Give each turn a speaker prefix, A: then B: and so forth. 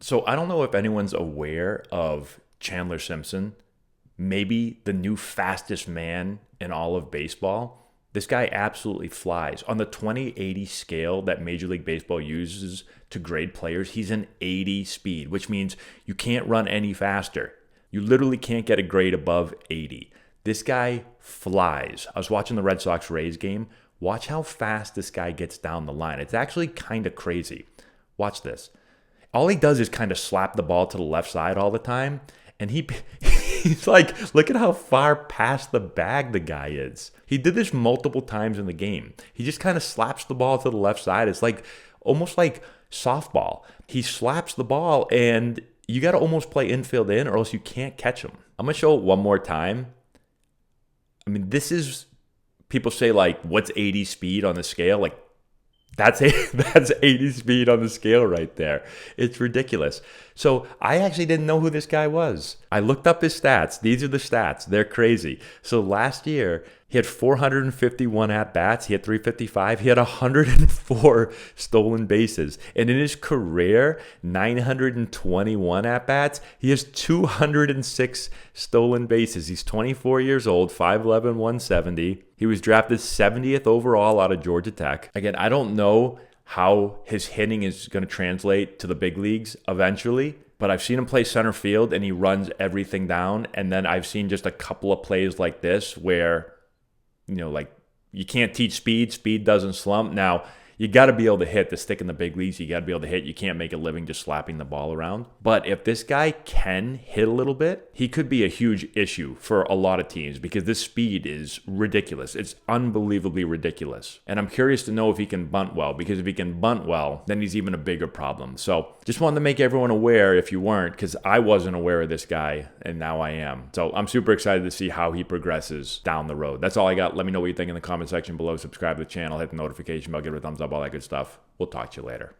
A: So I don't know if anyone's aware of Chandler Simpson, maybe the new fastest man in all of baseball. This guy absolutely flies. On the 20/80 scale that Major League Baseball uses to grade players, he's an 80 speed, which means you can't run any faster. You literally can't get a grade above 80. This guy flies. I was watching the Red Sox Rays game. Watch how fast this guy gets down the line. It's actually kind of crazy. Watch this. All he does is kind of slap the ball to the left side all the time. And he's like, look at how far past the bag the guy is. He did this multiple times in the game. He just kind of slaps the ball to the left side. It's like almost like softball. He slaps the ball and you got to almost play infield in or else you can't catch him. I'm going to show it one more time. I mean, this is, people say like, what's 80 speed on the scale? Like, that's 80 speed on the scale right there. It's ridiculous. So I actually didn't know who this guy was. I looked up his stats. These are the stats. They're crazy. So last year, he had 451 at-bats. He had 355. He had 104 stolen bases. And in his career, 921 at-bats. He has 206 stolen bases. He's 24 years old, 5'11", 170. He was drafted 70th overall out of Georgia Tech. Again, I don't know how his hitting is going to translate to the big leagues eventually, but I've seen him play center field and he runs everything down. And then I've seen just a couple of plays like this where, like you can't teach speed. Speed doesn't slump. Now, you got to be able to hit to stick in the big leagues. You got to be able to hit. You can't make a living just slapping the ball around. But if this guy can hit a little bit, he could be a huge issue for a lot of teams because this speed is ridiculous. It's unbelievably ridiculous. And I'm curious to know if he can bunt well, because if he can bunt well, then he's even a bigger problem. So just wanted to make everyone aware if you weren't, because I wasn't aware of this guy and now I am. So I'm super excited to see how he progresses down the road. That's all I got. Let me know what you think in the comment section below. Subscribe to the channel, hit the notification bell, give it a thumbs up, all that good stuff. We'll talk to you later.